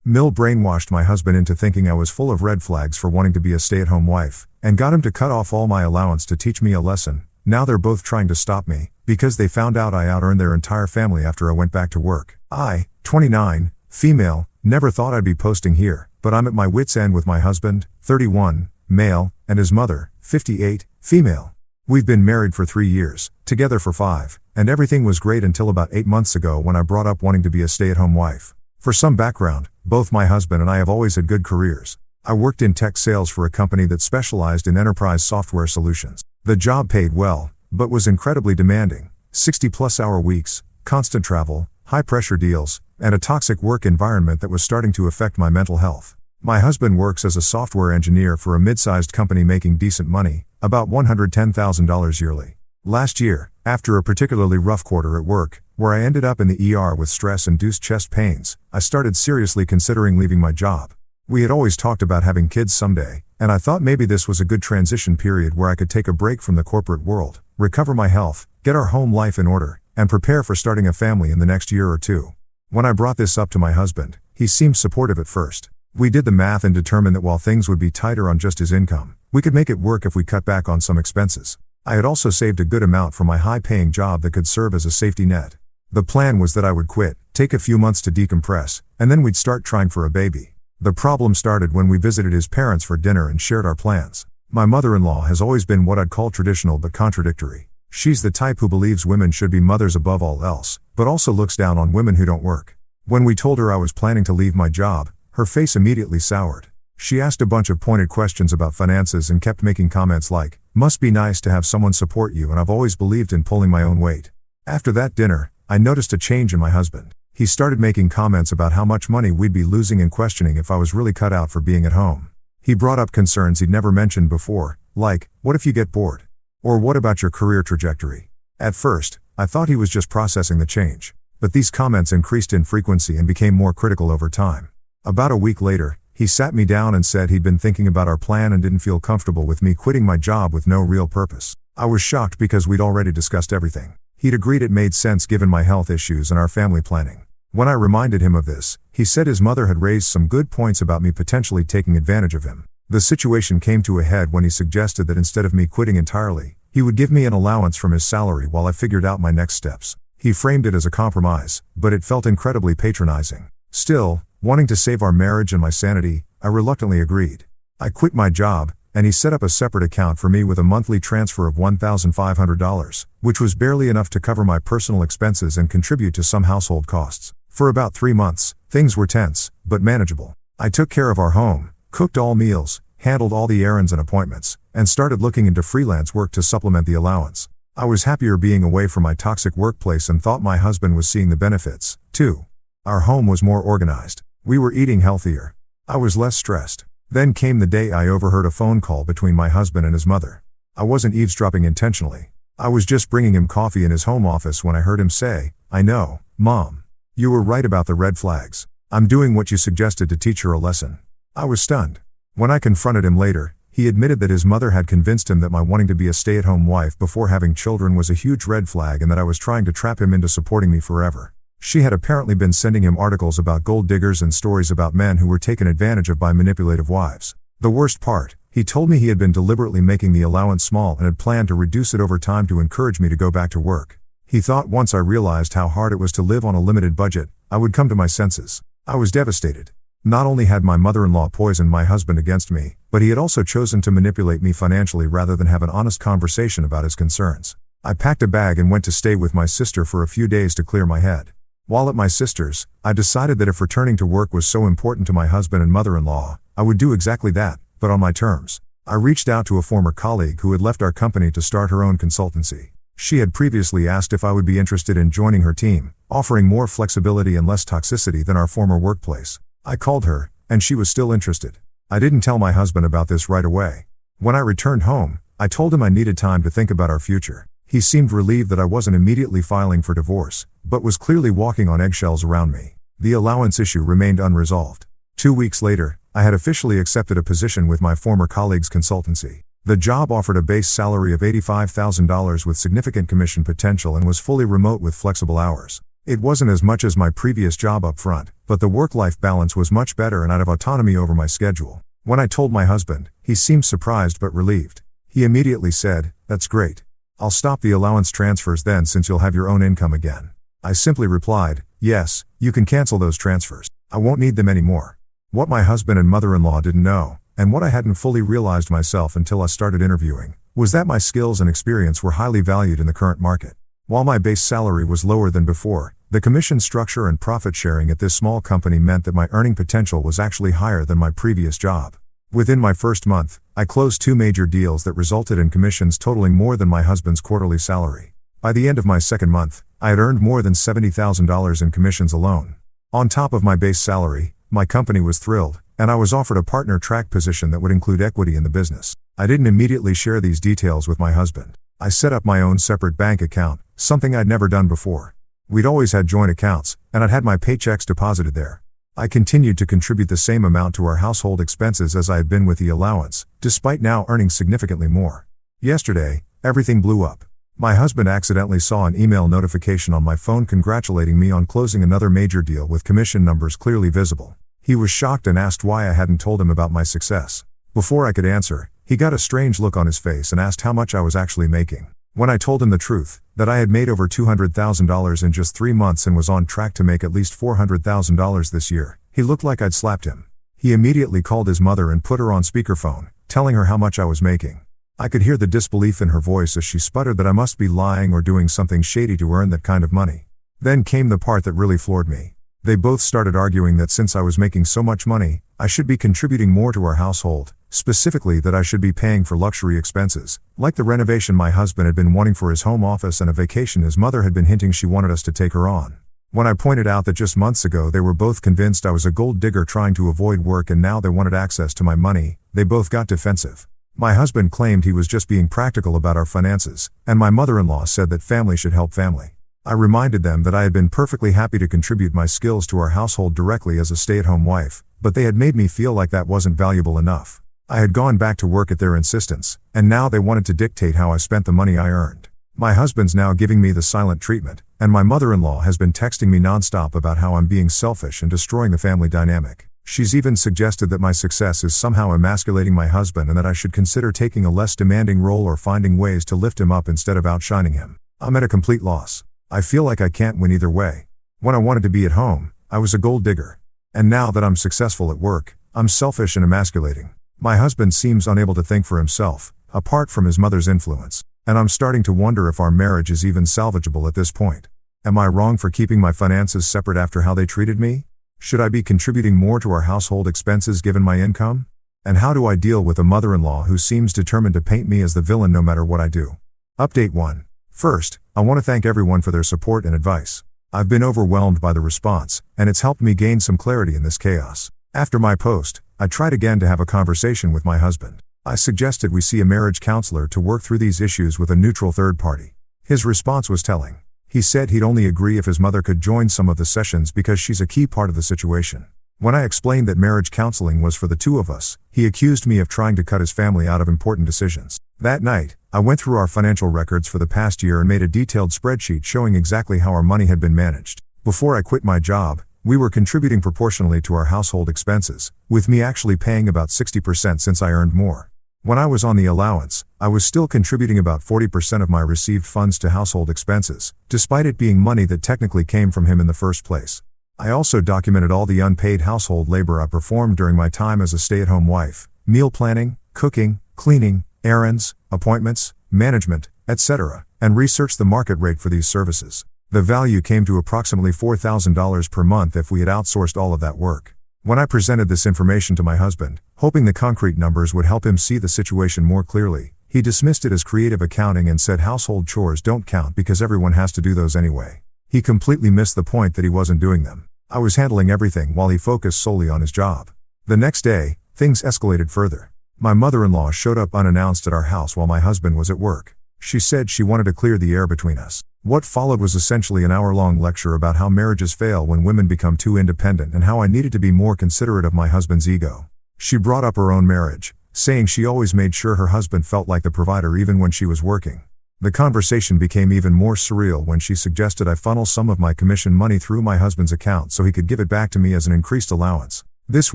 Mill brainwashed my husband into thinking I was full of red flags for wanting to be a stay-at-home wife, and got him to cut off all my allowance to teach me a lesson. Now they're both trying to stop me, because they found out I out-earned their entire family after I went back to work. I, 29, female, never thought I'd be posting here, but I'm at my wit's end with my husband, 31, male, and his mother, 58, female. We've been married for 3 years, together for 5, and everything was great until about 8 months ago when I brought up wanting to be a stay-at-home wife. For some background, both my husband and I have always had good careers. I worked in tech sales for a company that specialized in enterprise software solutions. The job paid well, but was incredibly demanding. 60-plus-hour weeks, constant travel, high-pressure deals, and a toxic work environment that was starting to affect my mental health. My husband works as a software engineer for a mid-sized company making decent money, about $110,000 yearly. Last year, after a particularly rough quarter at work, where I ended up in the ER with stress-induced chest pains, I started seriously considering leaving my job. We had always talked about having kids someday, and I thought maybe this was a good transition period where I could take a break from the corporate world, recover my health, get our home life in order, and prepare for starting a family in the next year or two. When I brought this up to my husband, he seemed supportive at first. We did the math and determined that while things would be tighter on just his income, we could make it work if we cut back on some expenses. I had also saved a good amount from my high-paying job that could serve as a safety net. The plan was that I would quit, take a few months to decompress, and then we'd start trying for a baby. The problem started when we visited his parents for dinner and shared our plans. My mother-in-law has always been what I'd call traditional but contradictory. She's the type who believes women should be mothers above all else, but also looks down on women who don't work. When we told her I was planning to leave my job, her face immediately soured. She asked a bunch of pointed questions about finances and kept making comments like, "Must be nice to have someone support you, and I've always believed in pulling my own weight." After that dinner, I noticed a change in my husband. He started making comments about how much money we'd be losing and questioning if I was really cut out for being at home. He brought up concerns he'd never mentioned before, like, what if you get bored? Or what about your career trajectory? At first, I thought he was just processing the change. But these comments increased in frequency and became more critical over time. About a week later, he sat me down and said he'd been thinking about our plan and didn't feel comfortable with me quitting my job with no real purpose. I was shocked because we'd already discussed everything. He'd agreed it made sense given my health issues and our family planning. When I reminded him of this, he said his mother had raised some good points about me potentially taking advantage of him. The situation came to a head when he suggested that instead of me quitting entirely, he would give me an allowance from his salary while I figured out my next steps. He framed it as a compromise, but it felt incredibly patronizing. Still, wanting to save our marriage and my sanity, I reluctantly agreed. I quit my job, and he set up a separate account for me with a monthly transfer of $1,500, which was barely enough to cover my personal expenses and contribute to some household costs. For about 3 months, things were tense, but manageable. I took care of our home, cooked all meals, handled all the errands and appointments, and started looking into freelance work to supplement the allowance. I was happier being away from my toxic workplace and thought my husband was seeing the benefits, too. Our home was more organized. We were eating healthier. I was less stressed. Then came the day I overheard a phone call between my husband and his mother. I wasn't eavesdropping intentionally. I was just bringing him coffee in his home office when I heard him say, "I know, Mom. You were right about the red flags. I'm doing what you suggested to teach her a lesson." I was stunned. When I confronted him later, he admitted that his mother had convinced him that my wanting to be a stay-at-home wife before having children was a huge red flag and that I was trying to trap him into supporting me forever. She had apparently been sending him articles about gold diggers and stories about men who were taken advantage of by manipulative wives. The worst part, he told me he had been deliberately making the allowance small and had planned to reduce it over time to encourage me to go back to work. He thought once I realized how hard it was to live on a limited budget, I would come to my senses. I was devastated. Not only had my mother-in-law poisoned my husband against me, but he had also chosen to manipulate me financially rather than have an honest conversation about his concerns. I packed a bag and went to stay with my sister for a few days to clear my head. While at my sister's, I decided that if returning to work was so important to my husband and mother-in-law, I would do exactly that, but on my terms. I reached out to a former colleague who had left our company to start her own consultancy. She had previously asked if I would be interested in joining her team, offering more flexibility and less toxicity than our former workplace. I called her, and she was still interested. I didn't tell my husband about this right away. When I returned home, I told him I needed time to think about our future. He seemed relieved that I wasn't immediately filing for divorce, but was clearly walking on eggshells around me. The allowance issue remained unresolved. 2 weeks later, I had officially accepted a position with my former colleague's consultancy. The job offered a base salary of $85,000 with significant commission potential and was fully remote with flexible hours. It wasn't as much as my previous job up front, but the work-life balance was much better and I'd have autonomy over my schedule. When I told my husband, he seemed surprised but relieved. He immediately said, "That's great. I'll stop the allowance transfers then since you'll have your own income again." I simply replied, "Yes, you can cancel those transfers. I won't need them anymore." What my husband and mother-in-law didn't know, and what I hadn't fully realized myself until I started interviewing, was that my skills and experience were highly valued in the current market. While my base salary was lower than before, the commission structure and profit sharing at this small company meant that my earning potential was actually higher than my previous job. Within my first month, I closed 2 major deals that resulted in commissions totaling more than my husband's quarterly salary. By the end of my second month, I had earned more than $70,000 in commissions alone. On top of my base salary, my company was thrilled, and I was offered a partner track position that would include equity in the business. I didn't immediately share these details with my husband. I set up my own separate bank account, something I'd never done before. We'd always had joint accounts, and I'd had my paychecks deposited there. I continued to contribute the same amount to our household expenses as I had been with the allowance, despite now earning significantly more. Yesterday, everything blew up. My husband accidentally saw an email notification on my phone congratulating me on closing another major deal with commission numbers clearly visible. He was shocked and asked why I hadn't told him about my success. Before I could answer, he got a strange look on his face and asked how much I was actually making. When I told him the truth, that I had made over $200,000 in just 3 months and was on track to make at least $400,000 this year, he looked like I'd slapped him. He immediately called his mother and put her on speakerphone, telling her how much I was making. I could hear the disbelief in her voice as she sputtered that I must be lying or doing something shady to earn that kind of money. Then came the part that really floored me. They both started arguing that since I was making so much money, I should be contributing more to our household, specifically that I should be paying for luxury expenses, like the renovation my husband had been wanting for his home office and a vacation his mother had been hinting she wanted us to take her on. When I pointed out that just months ago they were both convinced I was a gold digger trying to avoid work and now they wanted access to my money, they both got defensive. My husband claimed he was just being practical about our finances, and my mother-in-law said that family should help family. I reminded them that I had been perfectly happy to contribute my skills to our household directly as a stay-at-home wife, but they had made me feel like that wasn't valuable enough. I had gone back to work at their insistence, and now they wanted to dictate how I spent the money I earned. My husband's now giving me the silent treatment, and my mother-in-law has been texting me nonstop about how I'm being selfish and destroying the family dynamic. She's even suggested that my success is somehow emasculating my husband and that I should consider taking a less demanding role or finding ways to lift him up instead of outshining him. I'm at a complete loss. I feel like I can't win either way. When I wanted to be at home, I was a gold digger. And now that I'm successful at work, I'm selfish and emasculating. My husband seems unable to think for himself, apart from his mother's influence, and I'm starting to wonder if our marriage is even salvageable at this point. Am I wrong for keeping my finances separate after how they treated me? Should I be contributing more to our household expenses given my income? And how do I deal with a mother-in-law who seems determined to paint me as the villain no matter what I do? Update 1. First, I want to thank everyone for their support and advice. I've been overwhelmed by the response, and it's helped me gain some clarity in this chaos. After my post, I tried again to have a conversation with my husband. I suggested we see a marriage counselor to work through these issues with a neutral third party. His response was telling. He said he'd only agree if his mother could join some of the sessions because she's a key part of the situation. When I explained that marriage counseling was for the two of us, he accused me of trying to cut his family out of important decisions. That night, I went through our financial records for the past year and made a detailed spreadsheet showing exactly how our money had been managed. Before I quit my job, we were contributing proportionally to our household expenses, with me actually paying about 60% since I earned more. When I was on the allowance, I was still contributing about 40% of my received funds to household expenses, despite it being money that technically came from him in the first place. I also documented all the unpaid household labor I performed during my time as a stay-at-home wife: meal planning, cooking, cleaning, errands, appointments, management, etc., and researched the market rate for these services. The value came to approximately $4,000 per month if we had outsourced all of that work. When I presented this information to my husband, hoping the concrete numbers would help him see the situation more clearly, he dismissed it as creative accounting and said household chores don't count because everyone has to do those anyway. He completely missed the point that he wasn't doing them. I was handling everything while he focused solely on his job. The next day, things escalated further. My mother-in-law showed up unannounced at our house while my husband was at work. She said she wanted to clear the air between us. What followed was essentially an hour-long lecture about how marriages fail when women become too independent and how I needed to be more considerate of my husband's ego. She brought up her own marriage, saying she always made sure her husband felt like the provider even when she was working. The conversation became even more surreal when she suggested I funnel some of my commission money through my husband's account so he could give it back to me as an increased allowance. This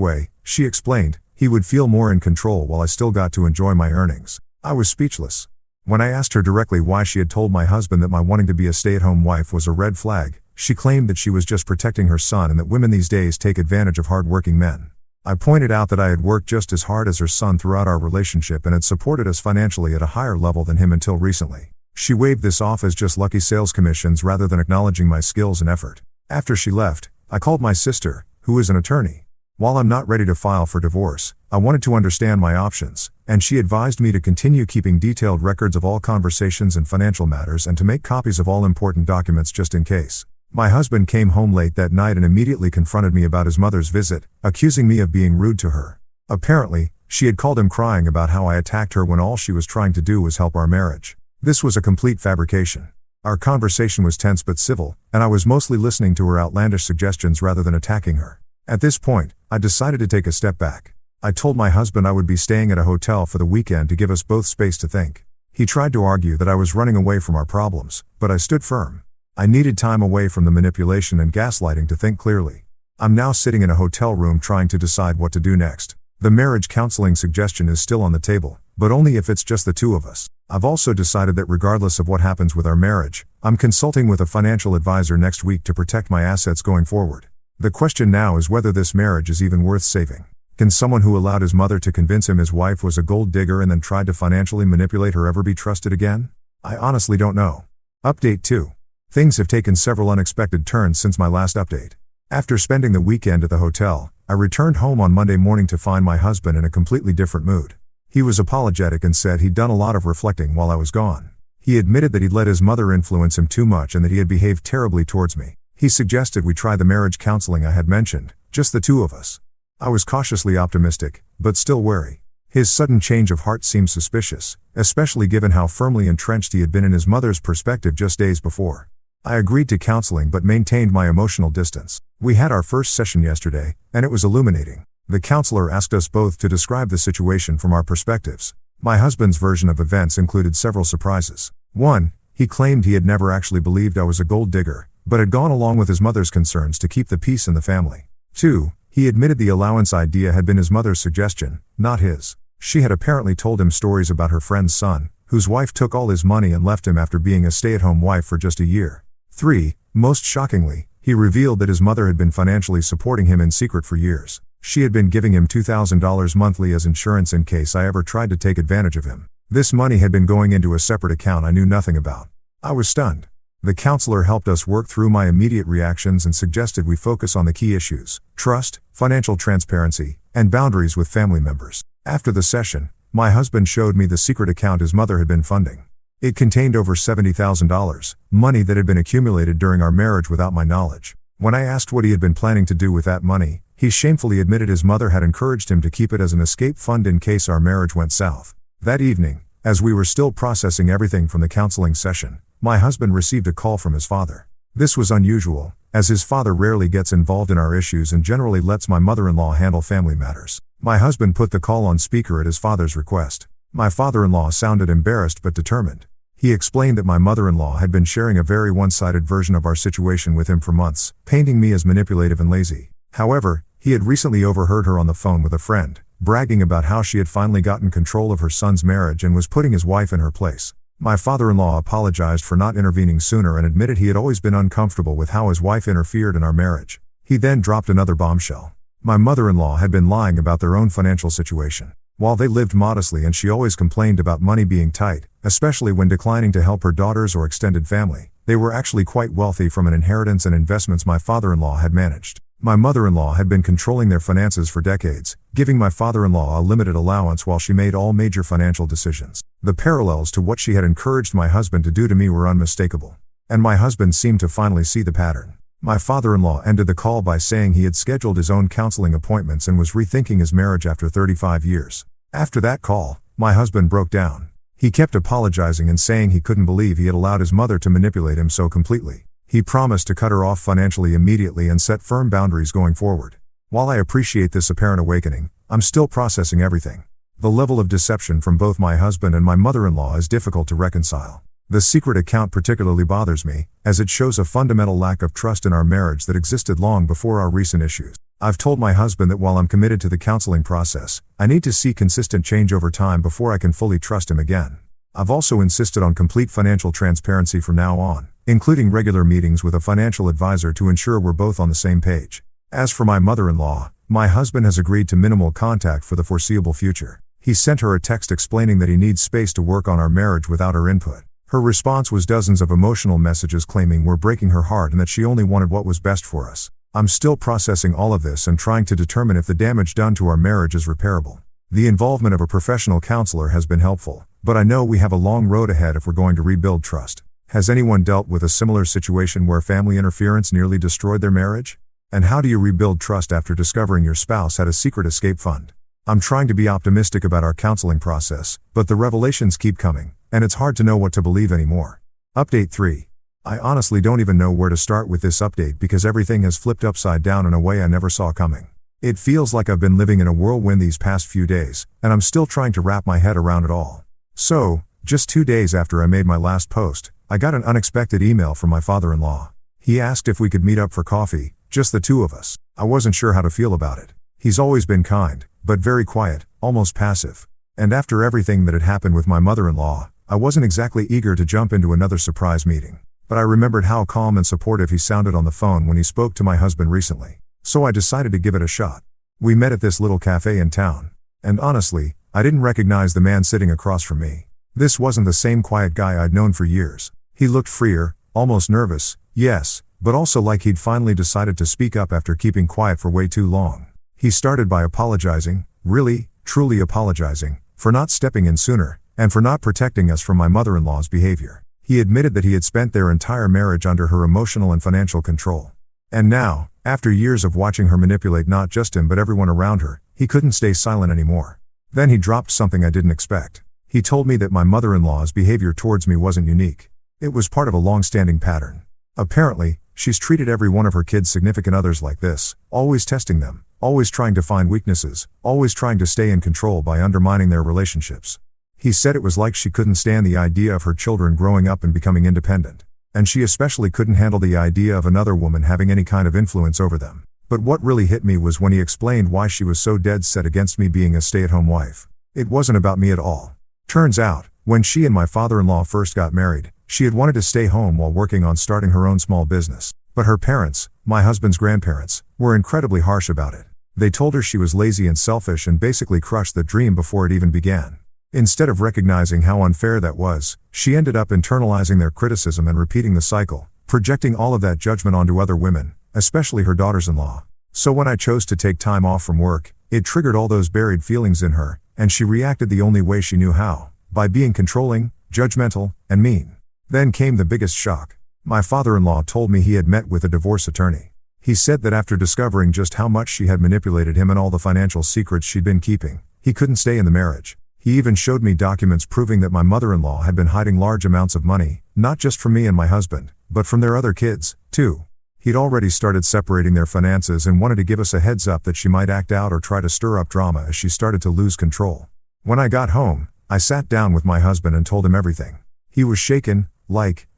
way, she explained, he would feel more in control while I still got to enjoy my earnings. I was speechless. When I asked her directly why she had told my husband that my wanting to be a stay-at-home wife was a red flag, she claimed that she was just protecting her son and that women these days take advantage of hard-working men. I pointed out that I had worked just as hard as her son throughout our relationship and had supported us financially at a higher level than him until recently. She waved this off as just lucky sales commissions rather than acknowledging my skills and effort. After she left, I called my sister, who is an attorney. While I'm not ready to file for divorce, I wanted to understand my options, and she advised me to continue keeping detailed records of all conversations and financial matters and to make copies of all important documents just in case. My husband came home late that night and immediately confronted me about his mother's visit, accusing me of being rude to her. Apparently, she had called him crying about how I attacked her when all she was trying to do was help our marriage. This was a complete fabrication. Our conversation was tense but civil, and I was mostly listening to her outlandish suggestions rather than attacking her. At this point, I decided to take a step back. I told my husband I would be staying at a hotel for the weekend to give us both space to think. He tried to argue that I was running away from our problems, but I stood firm. I needed time away from the manipulation and gaslighting to think clearly. I'm now sitting in a hotel room trying to decide what to do next. The marriage counseling suggestion is still on the table, but only if it's just the two of us. I've also decided that regardless of what happens with our marriage, I'm consulting with a financial advisor next week to protect my assets going forward. The question now is whether this marriage is even worth saving. Can someone who allowed his mother to convince him his wife was a gold digger and then tried to financially manipulate her ever be trusted again? I honestly don't know. Update 2. Things have taken several unexpected turns since my last update. After spending the weekend at the hotel, I returned home on Monday morning to find my husband in a completely different mood. He was apologetic and said he'd done a lot of reflecting while I was gone. He admitted that he'd let his mother influence him too much and that he had behaved terribly towards me. He suggested we try the marriage counseling I had mentioned, just the two of us. I was cautiously optimistic, but still wary. His sudden change of heart seemed suspicious, especially given how firmly entrenched he had been in his mother's perspective just days before. I agreed to counseling but maintained my emotional distance. We had our first session yesterday, and it was illuminating. The counselor asked us both to describe the situation from our perspectives. My husband's version of events included several surprises. 1. He claimed he had never actually believed I was a gold digger, but had gone along with his mother's concerns to keep the peace in the family. 2. He admitted the allowance idea had been his mother's suggestion, not his. She had apparently told him stories about her friend's son, whose wife took all his money and left him after being a stay-at-home wife for just a year. 3. Most shockingly, he revealed that his mother had been financially supporting him in secret for years. She had been giving him $2,000 monthly as insurance in case I ever tried to take advantage of him. This money had been going into a separate account I knew nothing about. I was stunned. The counselor helped us work through my immediate reactions and suggested we focus on the key issues: trust, financial transparency, and boundaries with family members. After the session, my husband showed me the secret account his mother had been funding. It contained over $70,000, money that had been accumulated during our marriage without my knowledge. When I asked what he had been planning to do with that money, he shamefully admitted his mother had encouraged him to keep it as an escape fund in case our marriage went south. That evening, as we were still processing everything from the counseling session, my husband received a call from his father. This was unusual, as his father rarely gets involved in our issues and generally lets my mother-in-law handle family matters. My husband put the call on speaker at his father's request. My father-in-law sounded embarrassed but determined. He explained that my mother-in-law had been sharing a very one-sided version of our situation with him for months, painting me as manipulative and lazy. However, he had recently overheard her on the phone with a friend, bragging about how she had finally gotten control of her son's marriage and was putting his wife in her place. My father-in-law apologized for not intervening sooner and admitted he had always been uncomfortable with how his wife interfered in our marriage. He then dropped another bombshell. My mother-in-law had been lying about their own financial situation. While they lived modestly and she always complained about money being tight, especially when declining to help her daughters or extended family, they were actually quite wealthy from an inheritance and investments my father-in-law had managed. My mother-in-law had been controlling their finances for decades, giving my father-in-law a limited allowance while she made all major financial decisions. The parallels to what she had encouraged my husband to do to me were unmistakable. And my husband seemed to finally see the pattern. My father-in-law ended the call by saying he had scheduled his own counseling appointments and was rethinking his marriage after 35 years. After that call, my husband broke down. He kept apologizing and saying he couldn't believe he had allowed his mother to manipulate him so completely. He promised to cut her off financially immediately and set firm boundaries going forward. While I appreciate this apparent awakening, I'm still processing everything. The level of deception from both my husband and my mother-in-law is difficult to reconcile. The secret account particularly bothers me, as it shows a fundamental lack of trust in our marriage that existed long before our recent issues. I've told my husband that while I'm committed to the counseling process, I need to see consistent change over time before I can fully trust him again. I've also insisted on complete financial transparency from now on, including regular meetings with a financial advisor to ensure we're both on the same page. As for my mother-in-law, my husband has agreed to minimal contact for the foreseeable future. He sent her a text explaining that he needs space to work on our marriage without her input. Her response was dozens of emotional messages claiming we're breaking her heart and that she only wanted what was best for us. I'm still processing all of this and trying to determine if the damage done to our marriage is repairable. The involvement of a professional counselor has been helpful, but I know we have a long road ahead if we're going to rebuild trust. Has anyone dealt with a similar situation where family interference nearly destroyed their marriage? And how do you rebuild trust after discovering your spouse had a secret escape fund? I'm trying to be optimistic about our counseling process, but the revelations keep coming, and it's hard to know what to believe anymore. Update 3. I honestly don't even know where to start with this update because everything has flipped upside down in a way I never saw coming. It feels like I've been living in a whirlwind these past few days, and I'm still trying to wrap my head around it all. So, just 2 days after I made my last post, I got an unexpected email from my father-in-law. He asked if we could meet up for coffee, just the two of us. I wasn't sure how to feel about it. He's always been kind, but very quiet, almost passive. And after everything that had happened with my mother-in-law, I wasn't exactly eager to jump into another surprise meeting. But I remembered how calm and supportive he sounded on the phone when he spoke to my husband recently. So I decided to give it a shot. We met at this little cafe in town. And honestly, I didn't recognize the man sitting across from me. This wasn't the same quiet guy I'd known for years. He looked freer, almost nervous, yes, but also like he'd finally decided to speak up after keeping quiet for way too long. He started by apologizing, really, truly apologizing, for not stepping in sooner, and for not protecting us from my mother-in-law's behavior. He admitted that he had spent their entire marriage under her emotional and financial control. And now, after years of watching her manipulate not just him but everyone around her, he couldn't stay silent anymore. Then he dropped something I didn't expect. He told me that my mother-in-law's behavior towards me wasn't unique. It was part of a long-standing pattern. Apparently, she's treated every one of her kids' significant others like this, always testing them, always trying to find weaknesses, always trying to stay in control by undermining their relationships. He said it was like she couldn't stand the idea of her children growing up and becoming independent. And she especially couldn't handle the idea of another woman having any kind of influence over them. But what really hit me was when he explained why she was so dead set against me being a stay-at-home wife. It wasn't about me at all. Turns out, when she and my father-in-law first got married, she had wanted to stay home while working on starting her own small business. But her parents, my husband's grandparents, were incredibly harsh about it. They told her she was lazy and selfish and basically crushed the dream before it even began. Instead of recognizing how unfair that was, she ended up internalizing their criticism and repeating the cycle, projecting all of that judgment onto other women, especially her daughters-in-law. So when I chose to take time off from work, it triggered all those buried feelings in her, and she reacted the only way she knew how, by being controlling, judgmental, and mean. Then came the biggest shock. My father-in-law told me he had met with a divorce attorney. He said that after discovering just how much she had manipulated him and all the financial secrets she'd been keeping, he couldn't stay in the marriage. He even showed me documents proving that my mother-in-law had been hiding large amounts of money, not just from me and my husband, but from their other kids, too. He'd already started separating their finances and wanted to give us a heads up that she might act out or try to stir up drama as she started to lose control. When I got home, I sat down with my husband and told him everything. He was shaken,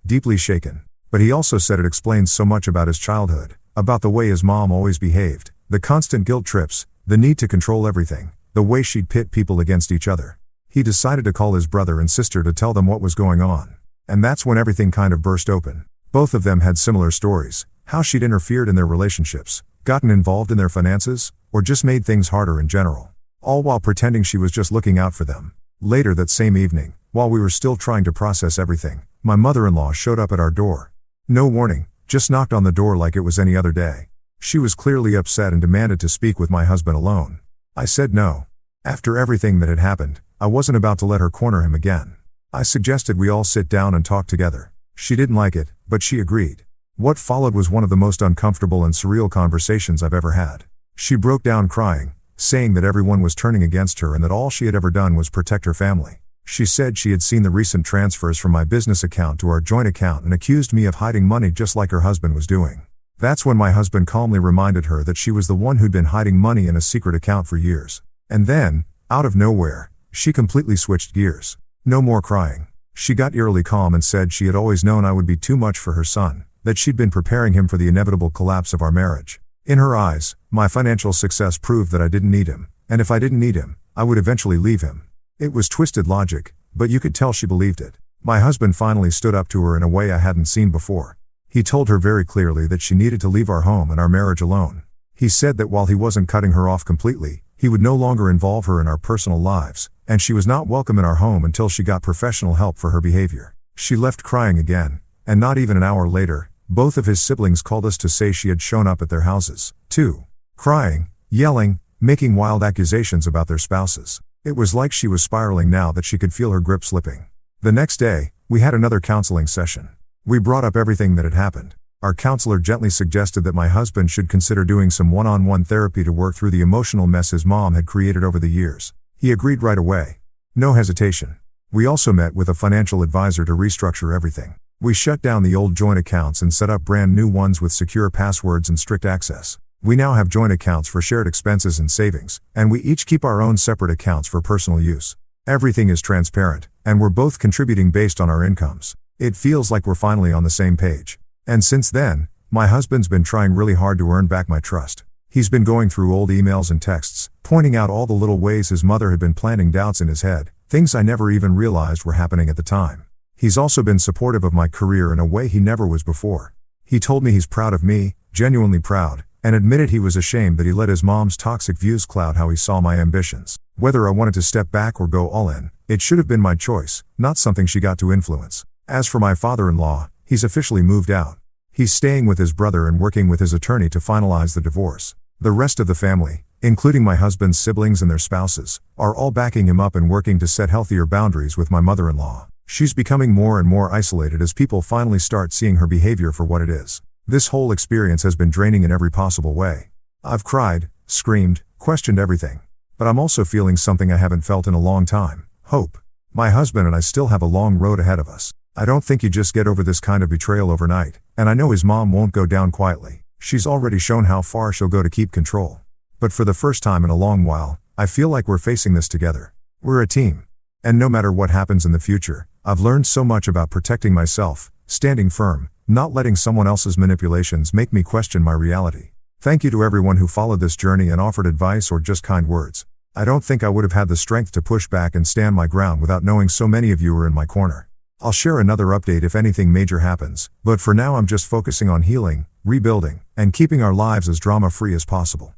deeply shaken. But he also said it explains so much about his childhood, about the way his mom always behaved, the constant guilt trips, the need to control everything, the way she'd pit people against each other. He decided to call his brother and sister to tell them what was going on. And that's when everything kind of burst open. Both of them had similar stories, how she'd interfered in their relationships, gotten involved in their finances, or just made things harder in general. All while pretending she was just looking out for them. Later that same evening, while we were still trying to process everything, my mother-in-law showed up at our door. No warning, just knocked on the door like it was any other day. She was clearly upset and demanded to speak with my husband alone. I said no. After everything that had happened, I wasn't about to let her corner him again. I suggested we all sit down and talk together. She didn't like it, but she agreed. What followed was one of the most uncomfortable and surreal conversations I've ever had. She broke down crying, saying that everyone was turning against her and that all she had ever done was protect her family. She said she had seen the recent transfers from my business account to our joint account and accused me of hiding money just like her husband was doing. That's when my husband calmly reminded her that she was the one who'd been hiding money in a secret account for years. And then, out of nowhere, she completely switched gears. No more crying. She got eerily calm and said she had always known I would be too much for her son, that she'd been preparing him for the inevitable collapse of our marriage. In her eyes, my financial success proved that I didn't need him, and if I didn't need him, I would eventually leave him. It was twisted logic, but you could tell she believed it. My husband finally stood up to her in a way I hadn't seen before. He told her very clearly that she needed to leave our home and our marriage alone. He said that while he wasn't cutting her off completely, he would no longer involve her in our personal lives, and she was not welcome in our home until she got professional help for her behavior. She left crying again, and not even an hour later, both of his siblings called us to say she had shown up at their houses, too. Crying, yelling, making wild accusations about their spouses. It was like she was spiraling now that she could feel her grip slipping. The next day, we had another counseling session. We brought up everything that had happened. Our counselor gently suggested that my husband should consider doing some one-on-one therapy to work through the emotional mess his mom had created over the years. He agreed right away. No hesitation. We also met with a financial advisor to restructure everything. We shut down the old joint accounts and set up brand new ones with secure passwords and strict access. We now have joint accounts for shared expenses and savings, and we each keep our own separate accounts for personal use. Everything is transparent, and we're both contributing based on our incomes. It feels like we're finally on the same page. And since then, my husband's been trying really hard to earn back my trust. He's been going through old emails and texts, pointing out all the little ways his mother had been planting doubts in his head, things I never even realized were happening at the time. He's also been supportive of my career in a way he never was before. He told me he's proud of me, genuinely proud, and admitted he was ashamed that he let his mom's toxic views cloud how he saw my ambitions. Whether I wanted to step back or go all in, it should have been my choice, not something she got to influence. As for my father-in-law, he's officially moved out. He's staying with his brother and working with his attorney to finalize the divorce. The rest of the family, including my husband's siblings and their spouses, are all backing him up and working to set healthier boundaries with my mother-in-law. She's becoming more and more isolated as people finally start seeing her behavior for what it is. This whole experience has been draining in every possible way. I've cried, screamed, questioned everything. But I'm also feeling something I haven't felt in a long time: hope. My husband and I still have a long road ahead of us. I don't think you just get over this kind of betrayal overnight, and I know his mom won't go down quietly. She's already shown how far she'll go to keep control. But for the first time in a long while, I feel like we're facing this together. We're a team. And no matter what happens in the future, I've learned so much about protecting myself, standing firm, not letting someone else's manipulations make me question my reality. Thank you to everyone who followed this journey and offered advice or just kind words. I don't think I would have had the strength to push back and stand my ground without knowing so many of you are in my corner. I'll share another update if anything major happens, but for now I'm just focusing on healing, rebuilding, and keeping our lives as drama-free as possible.